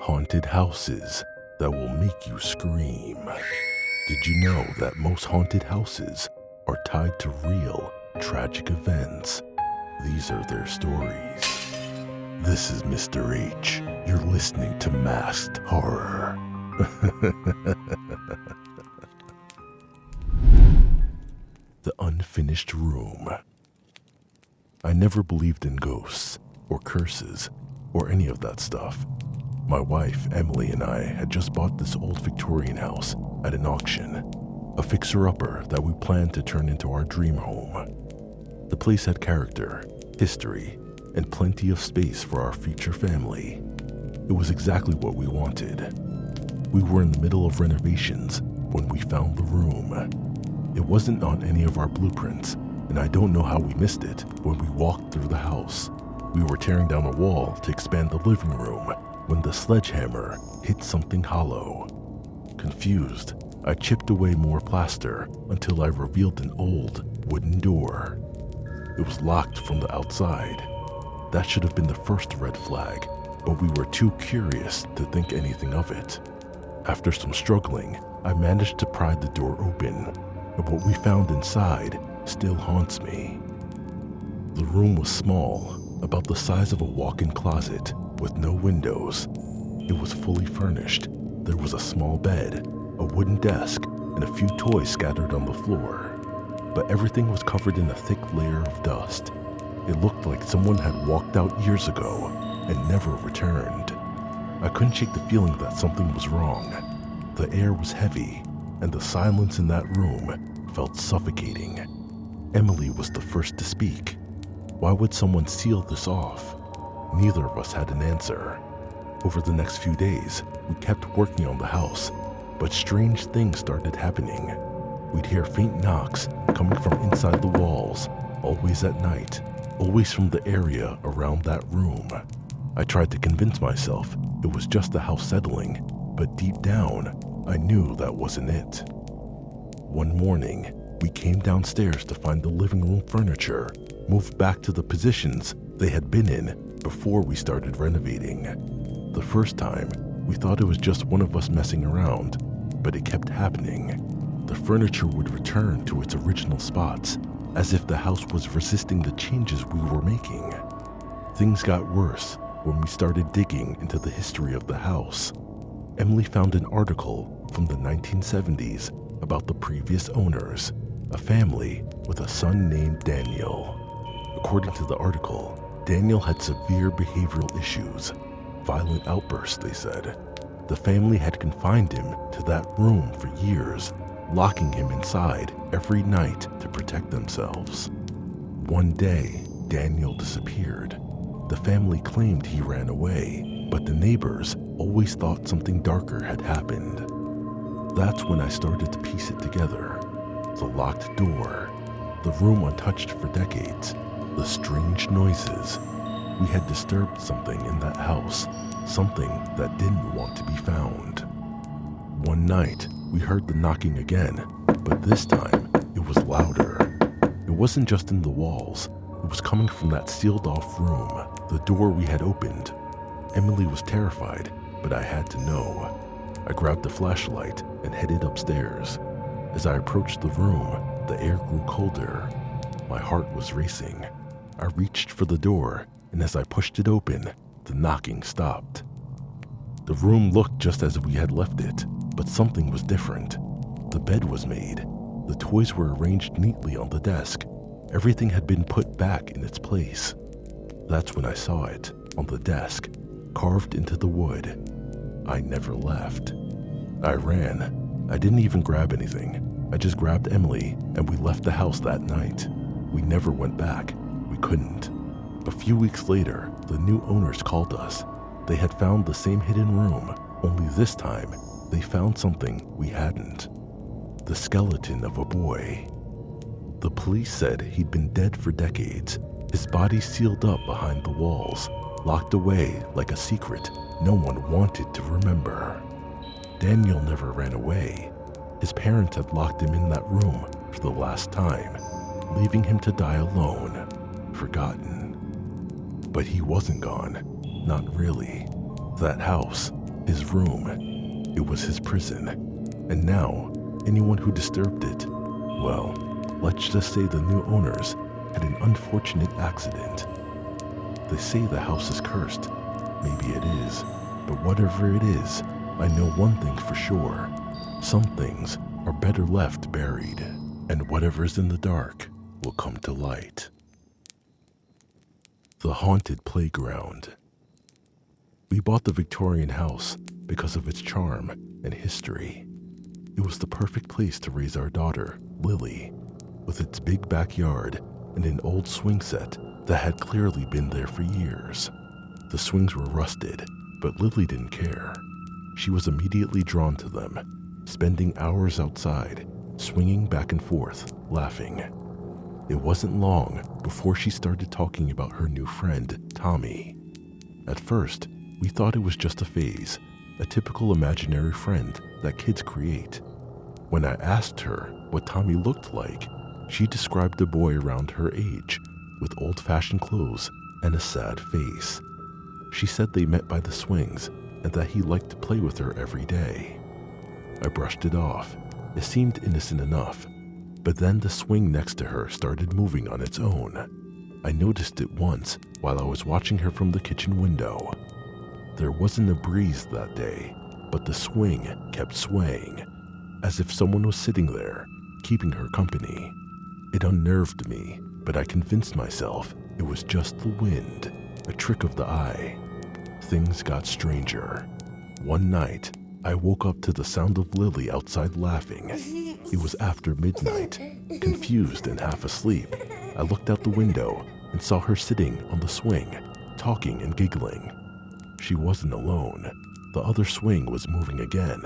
Haunted houses that will make you scream. Did you know that most haunted houses are tied to real, tragic events? These are their stories. This is Mr. H. You're listening to Masked Horror. The Unfinished Room. I never believed in ghosts or curses or any of that stuff. My wife, Emily, and I had just bought this old Victorian house at an auction, a fixer-upper that we planned to turn into our dream home. The place had character, history, and plenty of space for our future family. It was exactly what we wanted. We were in the middle of renovations when we found the room. It wasn't on any of our blueprints, and I don't know how we missed it when we walked through the house. We were tearing down a wall to expand the living room when the sledgehammer hit something hollow. Confused, I chipped away more plaster until I revealed an old wooden door. It was locked from the outside. That should have been the first red flag, but we were too curious to think anything of it. After some struggling, I managed to pry the door open, and what we found inside still haunts me. The room was small, about the size of a walk-in closet, with no windows. It was fully furnished. There was a small bed, a wooden desk, and a few toys scattered on the floor. But everything was covered in a thick layer of dust. It looked like someone had walked out years ago and never returned. I couldn't shake the feeling that something was wrong. The air was heavy, and the silence in that room felt suffocating. Emily was the first to speak. Why would someone seal this off? Neither of us had an answer. Over the next few days, we kept working on the house, but strange things started happening. We'd hear faint knocks coming from inside the walls, always at night, always from the area around that room. I tried to convince myself it was just the house settling, but deep down, I knew that wasn't it. One morning, we came downstairs to find the living room furniture moved back to the positions they had been in before we started renovating. The first time, we thought it was just one of us messing around, but it kept happening. The furniture would return to its original spots, as if the house was resisting the changes we were making. Things got worse when we started digging into the history of the house. Emily found an article from the 1970s about the previous owners, a family with a son named Daniel. According to the article, Daniel had severe behavioral issues, violent outbursts, they said. The family had confined him to that room for years, locking him inside every night to protect themselves. One day, Daniel disappeared. The family claimed he ran away, but the neighbors always thought something darker had happened. That's when I started to piece it together. The locked door, the room untouched for decades, the strange noises. We had disturbed something in that house, something that didn't want to be found. One night, we heard the knocking again, but this time, it was louder. It wasn't just in the walls, it was coming from that sealed-off room, the door we had opened. Emily was terrified, but I had to know. I grabbed the flashlight and headed upstairs. As I approached the room, the air grew colder. My heart was racing. I reached for the door, and as I pushed it open, the knocking stopped. The room looked just as we had left it, but something was different. The bed was made. The toys were arranged neatly on the desk. Everything had been put back in its place. That's when I saw it, on the desk, carved into the wood. I never left. I ran. I didn't even grab anything. I just grabbed Emily, and we left the house that night. We never went back. We couldn't. A few weeks later, the new owners called us. They had found the same hidden room, only this time, they found something we hadn't. The skeleton of a boy. The police said he'd been dead for decades, his body sealed up behind the walls, locked away like a secret no one wanted to remember. Daniel never ran away. His parents had locked him in that room for the last time, leaving him to die alone, forgotten. But he wasn't gone, not really. That house, His room, it was his prison. And now, anyone who disturbed it, well, let's just say the new owners had an unfortunate accident. They say the house is cursed. Maybe it is, but whatever it is, I know one thing for sure. Some things are better left buried, and whatever's in the dark will come to light. The haunted playground. We bought the Victorian house because of its charm and history. It was the perfect place to raise our daughter, Lily, with its big backyard and an old swing set that had clearly been there for years. The swings were rusted, but Lily didn't care. She was immediately drawn to them, spending hours outside, swinging back and forth, laughing. It wasn't long before she started talking about her new friend, Tommy. At first, we thought it was just a phase, a typical imaginary friend that kids create. When I asked her what Tommy looked like, she described a boy around her age with old-fashioned clothes and a sad face. She said they met by the swings and that he liked to play with her every day. I brushed it off. It seemed innocent enough, but then the swing next to her started moving on its own. I noticed it once while I was watching her from the kitchen window. There wasn't a breeze that day, but the swing kept swaying, as if someone was sitting there, keeping her company. It unnerved me, but I convinced myself it was just the wind, a trick of the eye. Things got stranger. One night, I woke up to the sound of Lily outside laughing. It was after midnight. Confused and half asleep, I looked out the window and saw her sitting on the swing, talking and giggling. She wasn't alone. The other swing was moving again,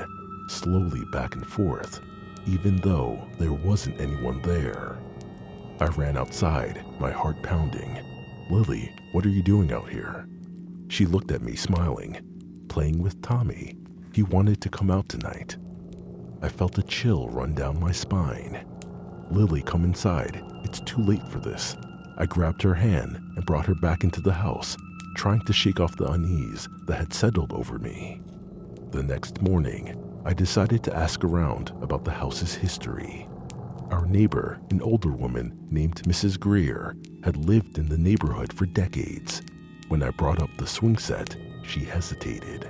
slowly back and forth, even though there wasn't anyone there. I ran outside, my heart pounding. "Lily, what are you doing out here?" She looked at me smiling. "Playing with Tommy. He wanted to come out tonight." I felt a chill run down my spine. "Lily, come inside. It's too late for this." I grabbed her hand and brought her back into the house, trying to shake off the unease that had settled over me. The next morning, I decided to ask around about the house's history. Our neighbor, an older woman named Mrs. Greer, had lived in the neighborhood for decades. When I brought up the swing set, she hesitated.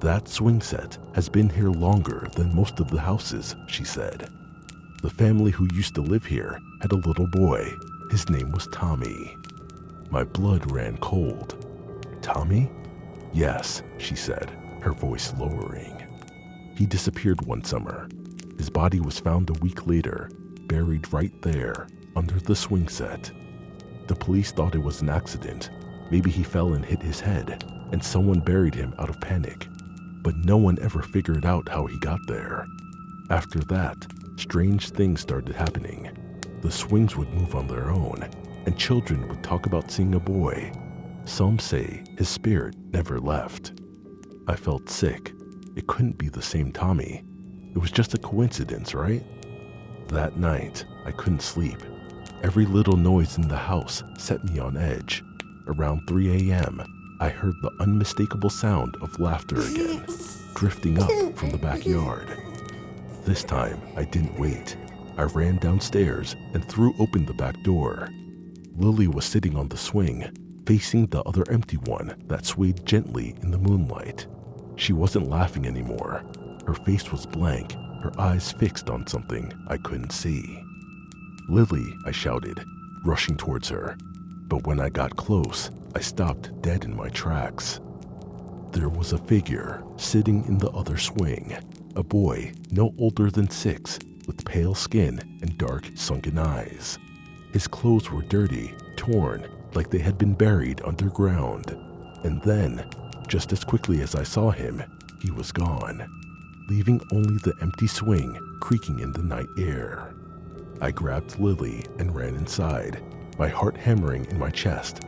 "That swing set has been here longer than most of the houses," she said. "The family who used to live here had a little boy. His name was Tommy." My blood ran cold. "Tommy?" "Yes," she said, her voice lowering. "He disappeared one summer. His body was found a week later, buried right there, under the swing set. The police thought it was an accident. Maybe he fell and hit his head, and someone buried him out of panic. But no one ever figured out how he got there. After that, strange things started happening. The swings would move on their own, and children would talk about seeing a boy. Some say his spirit never left." I felt sick. It couldn't be the same Tommy. It was just a coincidence, right? That night, I couldn't sleep. Every little noise in the house set me on edge. Around 3 a.m., I heard the unmistakable sound of laughter again, drifting up from the backyard. This time, I didn't wait. I ran downstairs and threw open the back door. Lily was sitting on the swing, facing the other empty one that swayed gently in the moonlight. She wasn't laughing anymore. Her face was blank, her eyes fixed on something I couldn't see. "Lily," I shouted, rushing towards her. But when I got close, I stopped dead in my tracks. There was a figure sitting in the other swing, a boy no older than 6, with pale skin and dark, sunken eyes. His clothes were dirty, torn, like they had been buried underground. And then, just as quickly as I saw him, he was gone, leaving only the empty swing creaking in the night air. I grabbed Lily and ran inside, my heart hammering in my chest.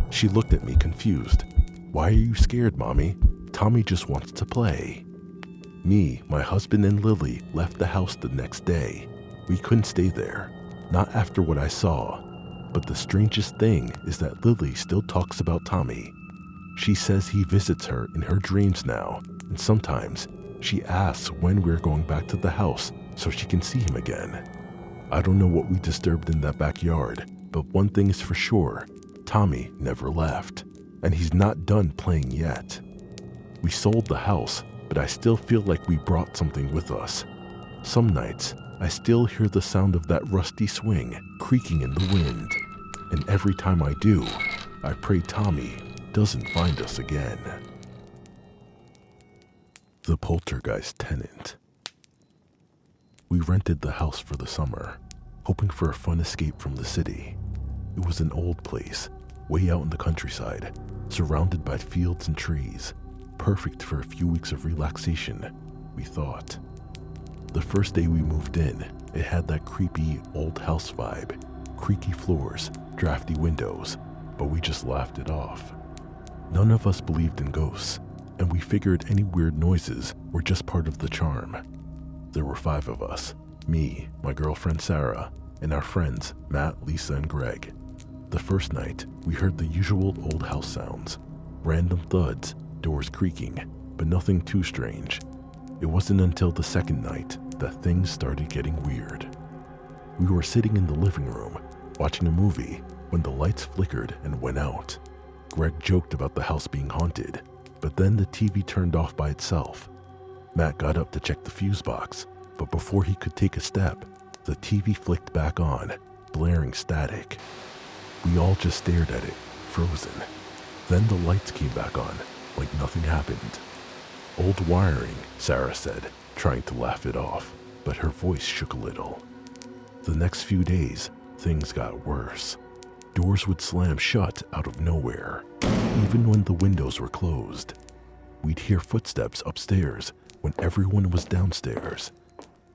She looked at me confused. "Why are you scared, Mommy? Tommy just wants to play." Me, my husband, and Lily left the house the next day. We couldn't stay there, not after what I saw. But the strangest thing is that Lily still talks about Tommy. She says he visits her in her dreams now, and sometimes she asks when we're going back to the house so she can see him again. I don't know what we disturbed in that backyard, but one thing is for sure, Tommy never left, and he's not done playing yet. We sold the house, but I still feel like we brought something with us. Some nights, I still hear the sound of that rusty swing creaking in the wind, and every time I do, I pray Tommy doesn't find us again. The poltergeist tenant. We rented the house for the summer, hoping for a fun escape from the city. It was an old place, way out in the countryside, surrounded by fields and trees, perfect for a few weeks of relaxation, we thought. The first day we moved in, it had that creepy old house vibe, creaky floors, drafty windows, but we just laughed it off. None of us believed in ghosts, and we figured any weird noises were just part of the charm. There were 5 of us, me, my girlfriend Sarah, and our friends Matt, Lisa, and Greg. The first night, we heard the usual old house sounds, random thuds, doors creaking, but nothing too strange. It wasn't until the second night that things started getting weird. We were sitting in the living room, watching a movie, when the lights flickered and went out. Greg joked about the house being haunted, but then the TV turned off by itself. Matt got up to check the fuse box, but before he could take a step, the TV flicked back on, blaring static. We all just stared at it, frozen. Then the lights came back on, like nothing happened. Old wiring, Sarah said, trying to laugh it off, but her voice shook a little. The next few days, things got worse. Doors would slam shut out of nowhere, even when the windows were closed. We'd hear footsteps upstairs when everyone was downstairs.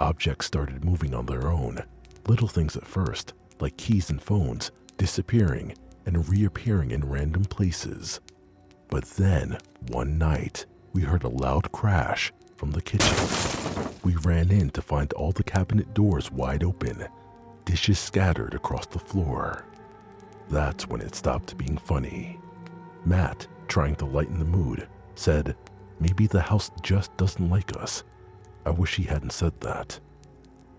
Objects started moving on their own, little things at first, like keys and phones, disappearing and reappearing in random places. But then, one night, we heard a loud crash from the kitchen. We ran in to find all the cabinet doors wide open, dishes scattered across the floor. That's when it stopped being funny. Matt, trying to lighten the mood, said, "Maybe the house just doesn't like us." I wish he hadn't said that.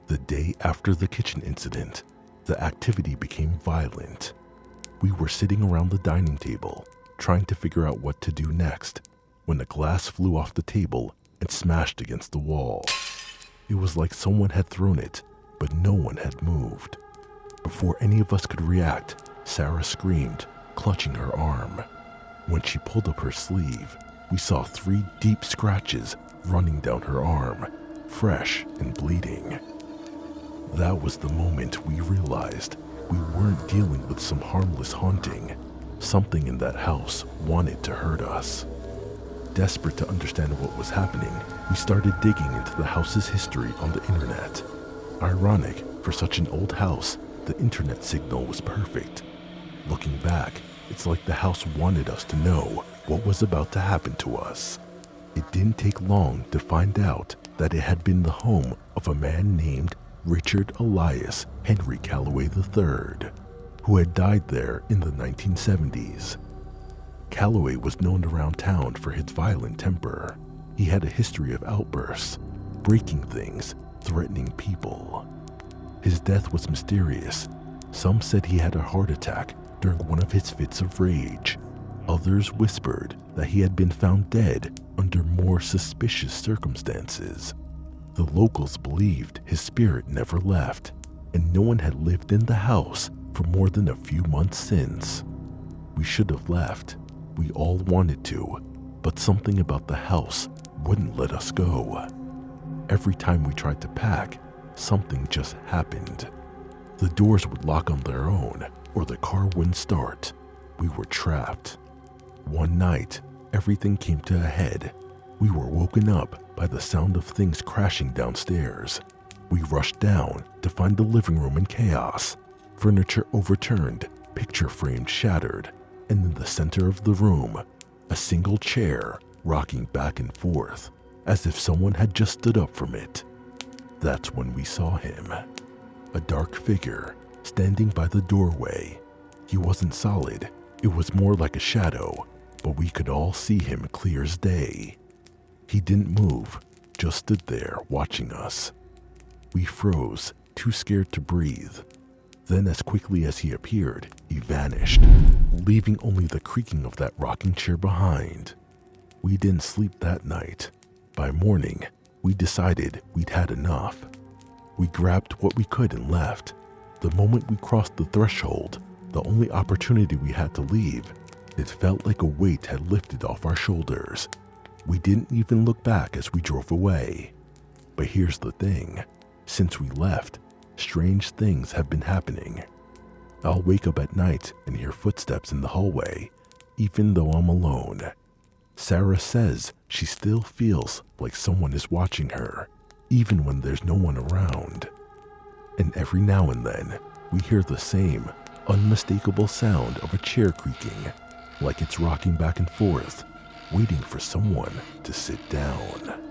The day after the kitchen incident, the activity became violent. We were sitting around the dining table, trying to figure out what to do next, when the glass flew off the table and smashed against the wall. It was like someone had thrown it, but no one had moved. Before any of us could react, Sarah screamed, clutching her arm. When she pulled up her sleeve, we saw 3 deep scratches running down her arm, fresh and bleeding. That was the moment we realized we weren't dealing with some harmless haunting. Something in that house wanted to hurt us. Desperate to understand what was happening, we started digging into the house's history on the internet. Ironic, for such an old house, the internet signal was perfect. Looking back, it's like the house wanted us to know what was about to happen to us. It didn't take long to find out that it had been the home of a man named Richard Elias Henry Calloway III, who had died there in the 1970s. Calloway was known around town for his violent temper. He had a history of outbursts, breaking things, threatening people. His death was mysterious. Some said he had a heart attack during one of his fits of rage. Others whispered that he had been found dead under more suspicious circumstances. The locals believed his spirit never left, and no one had lived in the house for more than a few months since. We should have left. We all wanted to, but something about the house wouldn't let us go. Every time we tried to pack, something just happened. The doors would lock on their own, or the car wouldn't start. We were trapped. One night, everything came to a head. We were woken up by the sound of things crashing downstairs. We rushed down to find the living room in chaos. Furniture overturned, picture frames shattered, and in the center of the room, a single chair rocking back and forth, as if someone had just stood up from it. That's when we saw him. A dark figure standing by the doorway. He wasn't solid, it was more like a shadow, but we could all see him clear as day. He didn't move, just stood there watching us. We froze, too scared to breathe. Then as quickly as he appeared, he vanished, leaving only the creaking of that rocking chair behind. We didn't sleep that night. By morning, we decided we'd had enough. We grabbed what we could and left. The moment we crossed the threshold, the only opportunity we had to leave, it felt like a weight had lifted off our shoulders. We didn't even look back as we drove away. But here's the thing. Since we left, strange things have been happening. I'll wake up at night and hear footsteps in the hallway, even though I'm alone. Sarah says she still feels like someone is watching her, even when there's no one around. And every now and then, we hear the same unmistakable sound of a chair creaking, like it's rocking back and forth, waiting for someone to sit down.